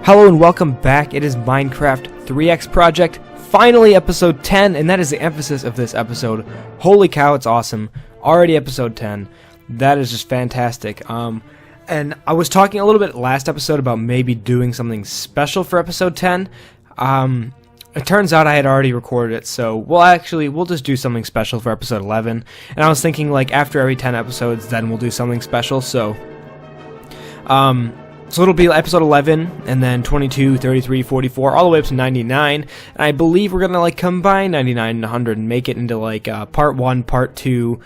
Hello and welcome back. It is Minecraft 3X Project, finally episode 10, and that is the emphasis of this episode. Holy cow, it's awesome. Already episode 10. That is just fantastic. And I was talking a little bit last episode about maybe doing something special for episode 10. It turns out I had already recorded it, so we'll just do something special for episode 11. And I was thinking, like, after every 10 episodes, then we'll do something special, so it'll be episode 11, and then 22, 33, 44, all the way up to 99, and I believe we're gonna, like, combine 99 and 100 and make it into, like, part 1, part 2,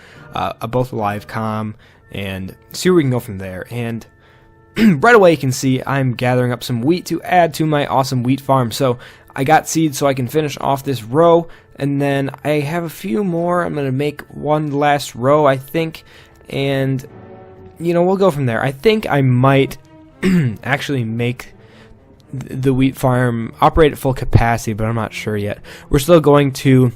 both live com, and see where we can go from there. And right away you can see I'm gathering up some wheat to add to my awesome wheat farm, so I got seeds so I can finish off this row, and then I have a few more. I'm gonna make one last row, I think, and, you know, we'll go from there. I think I might actually make the wheat farm operate at full capacity, but I'm not sure yet. We're still going to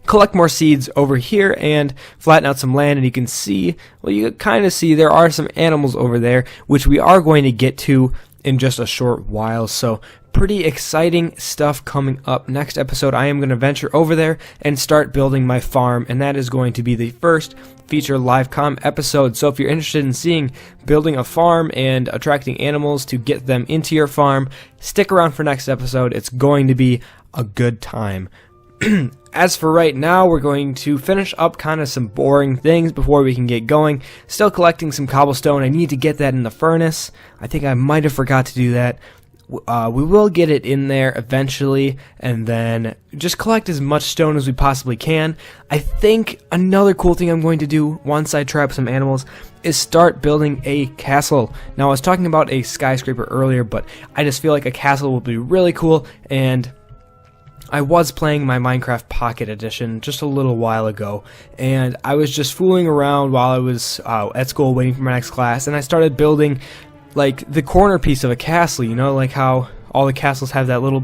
collect more seeds over here and flatten out some land, and you can see, well, you kind of see there are some animals over there, which we are going to get to in just a short while, so pretty exciting stuff coming up. Next episode, I am going to venture over there and start building my farm, and that is going to be the first feature live com episode. So if you're interested in seeing building a farm and attracting animals to get them into your farm, stick around for next episode. It's going to be a good time. As for right now, we're going to finish up kind of some boring things before we can get going. Still collecting some cobblestone. I need to get that in the furnace. I think I might have forgot to do that. We will get it in there eventually, and then just collect as much stone as we possibly can. I think another cool thing I'm going to do once I trap some animals is start building a castle. Now, I was talking about a skyscraper earlier, but I just feel like a castle will be really cool, and I was playing my Minecraft Pocket Edition just a little while ago, and I was just fooling around while I was at school waiting for my next class, and I started building, like, the corner piece of a castle, you know, like how all the castles have that little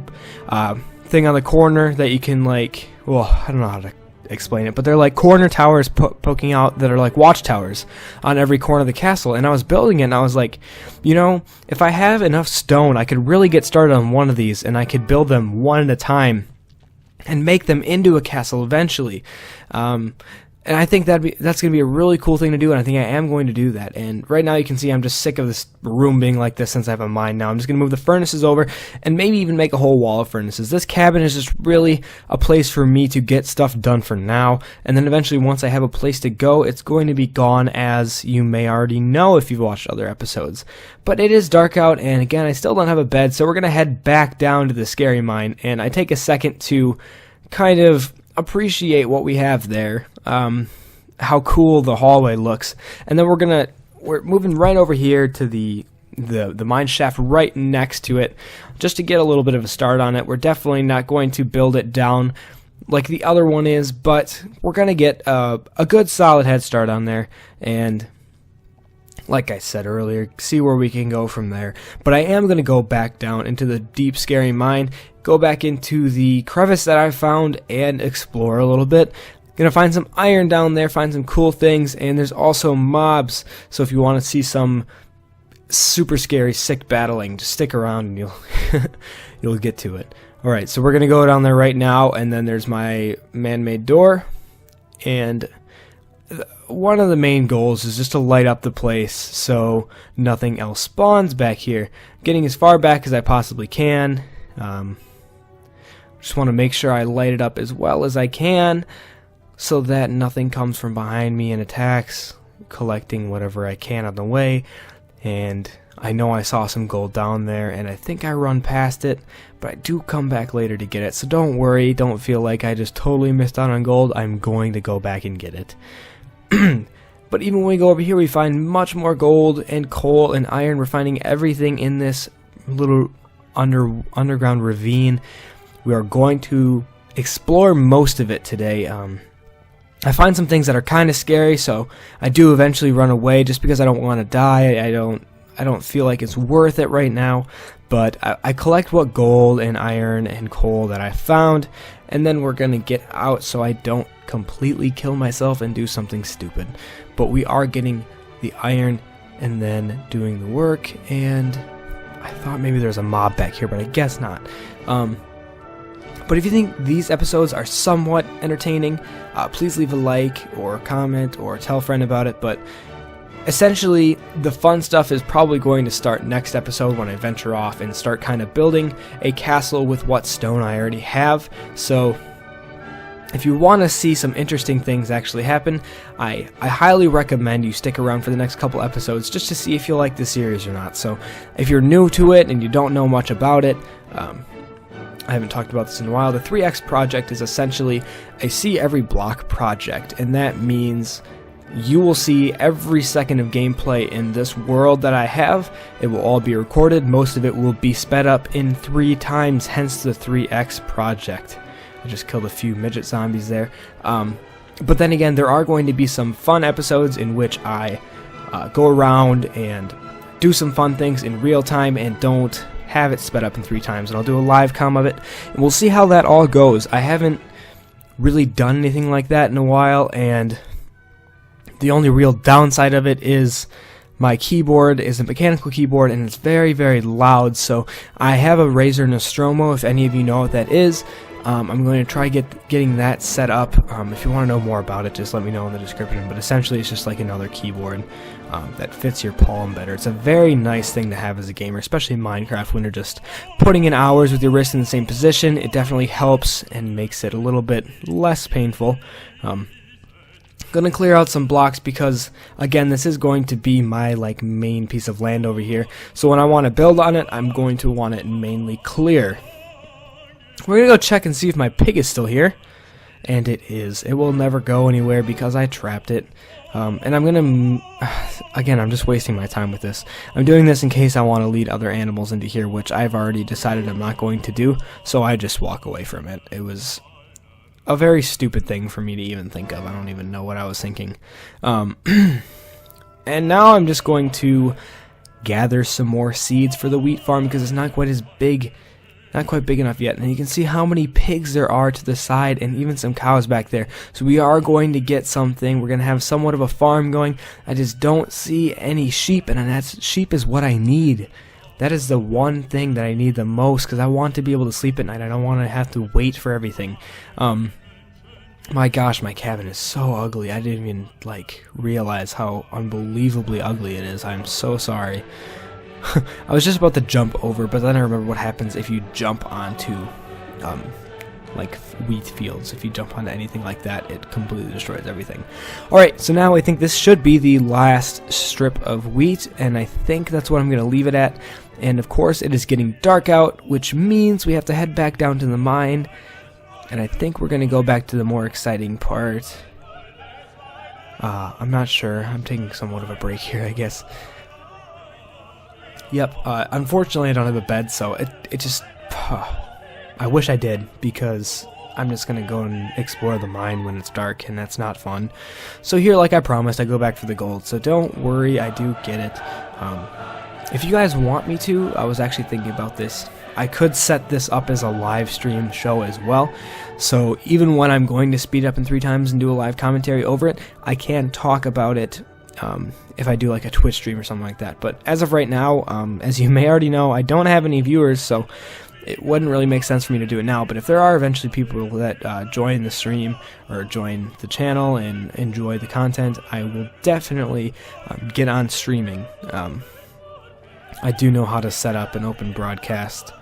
thing on the corner that you can, like, well, I don't know how to explain it, but they're like corner towers poking out that are like watchtowers on every corner of the castle. And I was building it, and I was like, you know, if I have enough stone, I could really get started on one of these, and I could build them one at a time and make them into a castle eventually. And I think that's going to be a really cool thing to do, and I think I am going to do that. And right now you can see I'm just sick of this room being like this since I have a mine now. I'm just going to move the furnaces over and maybe even make a whole wall of furnaces. This cabin is just really a place for me to get stuff done for now, and then eventually once I have a place to go, it's going to be gone, as you may already know if you've watched other episodes. But it is dark out, and again, I still don't have a bed, so we're going to head back down to the scary mine, and I take a second to kind of appreciate what we have there, how cool the hallway looks, and then we're moving right over here to the mine shaft right next to it, just to get a little bit of a start on it. We're definitely not going to build it down like the other one is, but we're gonna get a good solid head start on there, and like I said earlier, see where we can go from there. But I am going to go back down into the deep, scary mine, go back into the crevice that I found, and explore a little bit. Going to find some iron down there, find some cool things, and there's also mobs. So if you want to see some super scary, sick battling, just stick around and you'll get to it. Alright, so we're going to go down there right now, and then there's my man-made door, and one of the main goals is just to light up the place so nothing else spawns back here. Getting as far back as I possibly can. Just want to make sure I light it up as well as I can so that nothing comes from behind me and attacks. Collecting whatever I can on the way. And I know I saw some gold down there, and I think I run past it, but I do come back later to get it. So don't worry, don't feel like I just totally missed out on gold. I'm going to go back and get it. But even when we go over here, we find much more gold and coal and iron. We're finding everything in this little underground ravine. We are going to explore most of it today. I find some things that are kind of scary, so I do eventually run away just because I don't want to die. I don't feel like it's worth it right now, but I collect what gold and iron and coal that I found, and then we're gonna get out so I don't completely kill myself and do something stupid. But we are getting the iron and then doing the work, and I thought maybe there's a mob back here, but I guess not. But if you think these episodes are somewhat entertaining, please leave a like or a comment or tell a friend about it. But essentially, the fun stuff is probably going to start next episode when I venture off and start kind of building a castle with what stone I already have. So if you want to see some interesting things actually happen, I highly recommend you stick around for the next couple episodes just to see if you like the series or not. So if you're new to it and you don't know much about it, I haven't talked about this in a while. The 3X project is essentially a see every block project, and that means you will see every second of gameplay in this world that I have. It will all be recorded. Most of it will be sped up in 3 times, hence the 3X project. I just killed a few midget zombies there. But then again, there are going to be some fun episodes in which I go around and do some fun things in real time and don't have it sped up in 3 times, and I'll do a live comm of it, and we'll see how that all goes. I haven't really done anything like that in a while, and the only real downside of it is my keyboard is a mechanical keyboard, and it's very, very loud. So I have a Razer Nostromo, if any of you know what that is. I'm going to try getting that set up. If you want to know more about it, just let me know in the description. But essentially, it's just like another keyboard that fits your palm better. It's a very nice thing to have as a gamer, especially in Minecraft when you're just putting in hours with your wrist in the same position. It definitely helps and makes it a little bit less painful. Gonna clear out some blocks because, again, this is going to be my main piece of land over here. So when I want to build on it, I'm going to want it mainly clear. We're gonna go check and see if my pig is still here, and it is. It will never go anywhere because I trapped it. And I'm gonna, again, I'm just wasting my time with this. I'm doing this in case I want to lead other animals into here, which I've already decided I'm not going to do, so I just walk away from it. It was a very stupid thing for me to even think of. I don't even know what I was thinking. And now I'm just going to gather some more seeds for the wheat farm because it's not quite as big. Not quite big enough yet, and you can see how many pigs there are to the side and even some cows back there. So we are going to get something. We're going to have somewhat of a farm going. I just don't see any sheep, and sheep is what I need. That is the one thing that I need the most because I want to be able to sleep at night. I don't want to have to wait for everything. My gosh, my cabin is so ugly. I didn't even realize how unbelievably ugly it is. I'm so sorry. I was just about to jump over, but then I remember what happens if you jump onto wheat fields. If you jump onto anything like that, it completely destroys everything. Alright, so now I think this should be the last strip of wheat, and I think that's what I'm going to leave it at. And of course, it is getting dark out, which means we have to head back down to the mine, and I think we're going to go back to the more exciting part. I'm not sure. I'm taking somewhat of a break here, I guess. Yep, unfortunately I don't have a bed, so it just... I wish I did, because I'm just going to go and explore the mine when it's dark, and that's not fun. So here, like I promised, I go back for the gold, so don't worry, I do get it. If you guys want me to, I was actually thinking about this. I could set this up as a live stream show as well, so even when I'm going to speed up in 3 times and do a live commentary over it, I can talk about it if I do a Twitch stream or something like that. But as of right now, as you may already know, I don't have any viewers, so it wouldn't really make sense for me to do it now. But if there are eventually people that join the stream or join the channel and enjoy the content, I will definitely get on streaming. I do know how to set up an open broadcast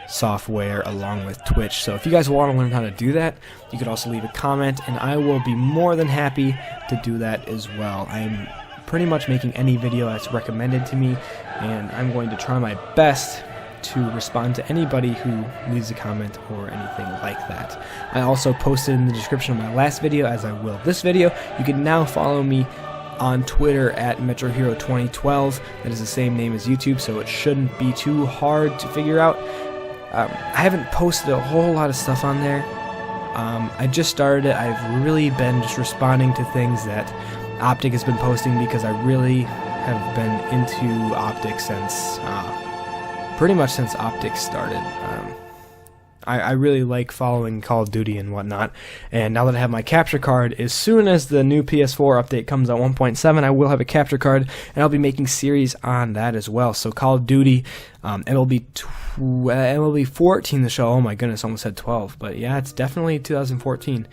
software along with Twitch, so if you guys want to learn how to do that, you could also leave a comment, and I will be more than happy to do that as well. I'm pretty much making any video that's recommended to me, and I'm going to try my best to respond to anybody who leaves a comment or anything like that. I also posted in the description of my last video, as I will this video. You can now follow me on Twitter at MetroHero2012. That is the same name as YouTube, so it shouldn't be too hard to figure out. I haven't posted a whole lot of stuff on there. I just started it. I've really been just responding to things that Optic has been posting because I really have been into Optic since pretty much since Optic started. I really like following Call of Duty and whatnot, and now that I have my capture card, as soon as the new PS4 update comes out 1.7, I will have a capture card, and I'll be making series on that as well. So Call of Duty, it'll be 14 the show. Oh my goodness, almost said 12, but yeah, it's definitely 2014.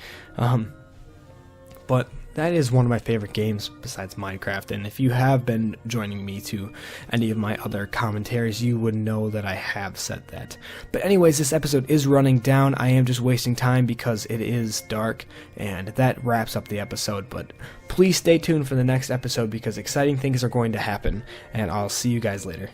But that is one of my favorite games besides Minecraft, and if you have been joining me to any of my other commentaries, you would know that I have said that. But anyways, this episode is running down. I am just wasting time because it is dark, and that wraps up the episode. But please stay tuned for the next episode because exciting things are going to happen, and I'll see you guys later.